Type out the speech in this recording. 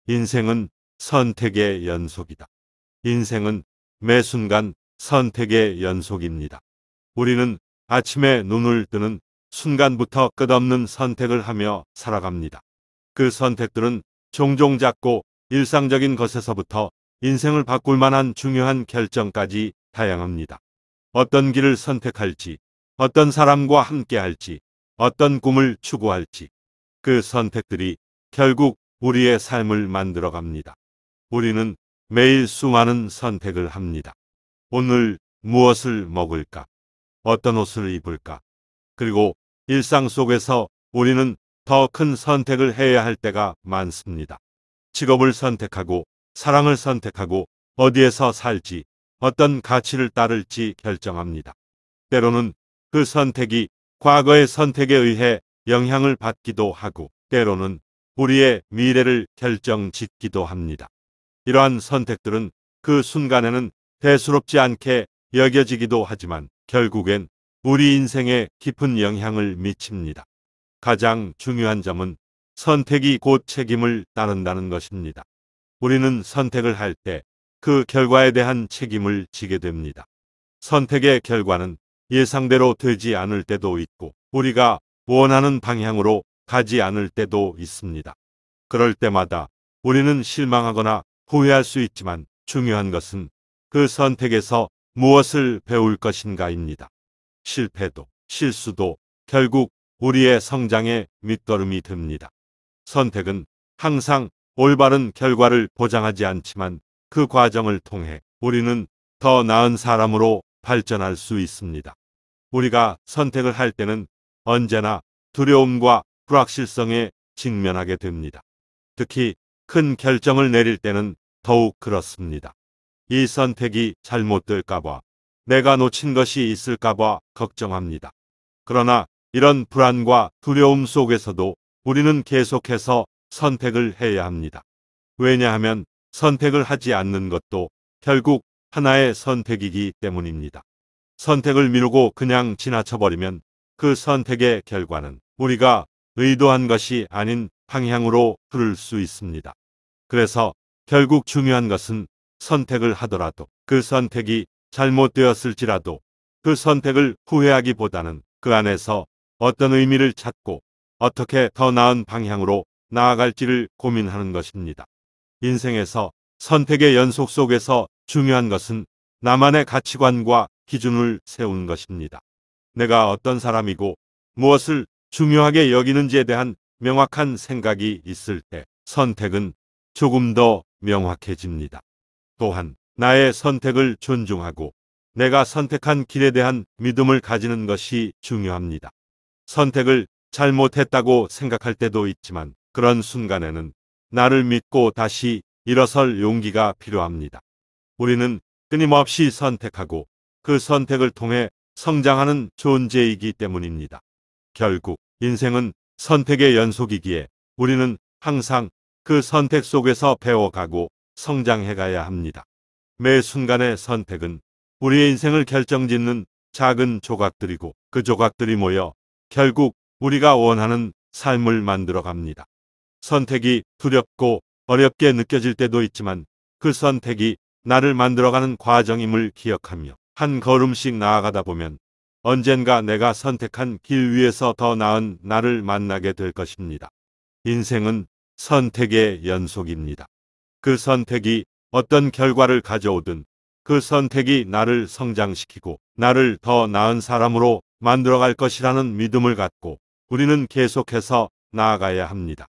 인생은 선택의 연속이다. 인생은 매 순간 선택의 연속입니다. 우리는 아침에 눈을 뜨는 순간부터 끝없는 선택을 하며 살아갑니다. 그 선택들은 종종 작고 일상적인 것에서부터 인생을 바꿀 만한 중요한 결정까지 다양합니다. 어떤 길을 선택할지, 어떤 사람과 함께할지, 어떤 꿈을 추구할지, 그 선택들이 결국 우리의 삶을 만들어갑니다. 우리는 매일 수많은 선택을 합니다. 오늘 무엇을 먹을까? 어떤 옷을 입을까? 그리고 일상 속에서 우리는 더 큰 선택을 해야 할 때가 많습니다. 직업을 선택하고, 사랑을 선택하고, 어디에서 살지, 어떤 가치를 따를지 결정합니다. 때로는 그 선택이 과거의 선택에 의해 영향을 받기도 하고, 때로는 우리의 미래를 결정짓기도 합니다. 이러한 선택들은 그 순간에는 대수롭지 않게 여겨지기도 하지만 결국엔 우리 인생에 깊은 영향을 미칩니다. 가장 중요한 점은 선택이 곧 책임을 따른다는 것입니다. 우리는 선택을 할 때 그 결과에 대한 책임을 지게 됩니다. 선택의 결과는 예상대로 되지 않을 때도 있고 우리가 원하는 방향으로 가지 않을 때도 있습니다. 그럴 때마다 우리는 실망하거나 후회할 수 있지만 중요한 것은 그 선택에서 무엇을 배울 것인가입니다. 실패도 실수도 결국 우리의 성장의 밑거름이 됩니다. 선택은 항상 올바른 결과를 보장하지 않지만 그 과정을 통해 우리는 더 나은 사람으로 발전할 수 있습니다. 우리가 선택을 할 때는 언제나 두려움과 불확실성에 직면하게 됩니다. 특히 큰 결정을 내릴 때는 더욱 그렇습니다. 이 선택이 잘못될까봐, 내가 놓친 것이 있을까봐 걱정합니다. 그러나 이런 불안과 두려움 속에서도 우리는 계속해서 선택을 해야 합니다. 왜냐하면 선택을 하지 않는 것도 결국 하나의 선택이기 때문입니다. 선택을 미루고 그냥 지나쳐버리면 그 선택의 결과는 우리가 의도한 것이 아닌 방향으로 흐를 수 있습니다. 그래서 결국 중요한 것은 선택을 하더라도 그 선택이 잘못되었을지라도 그 선택을 후회하기보다는 그 안에서 어떤 의미를 찾고 어떻게 더 나은 방향으로 나아갈지를 고민하는 것입니다. 인생에서 선택의 연속 속에서 중요한 것은 나만의 가치관과 기준을 세우는 것입니다. 내가 어떤 사람이고 무엇을 중요하게 여기는지에 대한 명확한 생각이 있을 때 선택은 조금 더 명확해집니다. 또한 나의 선택을 존중하고 내가 선택한 길에 대한 믿음을 가지는 것이 중요합니다. 선택을 잘못했다고 생각할 때도 있지만 그런 순간에는 나를 믿고 다시 일어설 용기가 필요합니다. 우리는 끊임없이 선택하고 그 선택을 통해 성장하는 존재이기 때문입니다. 결국 인생은 선택의 연속이기에 우리는 항상 그 선택 속에서 배워가고 성장해가야 합니다. 매 순간의 선택은 우리의 인생을 결정짓는 작은 조각들이고 그 조각들이 모여 결국 우리가 원하는 삶을 만들어갑니다. 선택이 두렵고 어렵게 느껴질 때도 있지만 그 선택이 나를 만들어가는 과정임을 기억하며 한 걸음씩 나아가다 보면 언젠가 내가 선택한 길 위에서 더 나은 나를 만나게 될 것입니다. 인생은 선택의 연속입니다. 그 선택이 어떤 결과를 가져오든 그 선택이 나를 성장시키고 나를 더 나은 사람으로 만들어갈 것이라는 믿음을 갖고 우리는 계속해서 나아가야 합니다.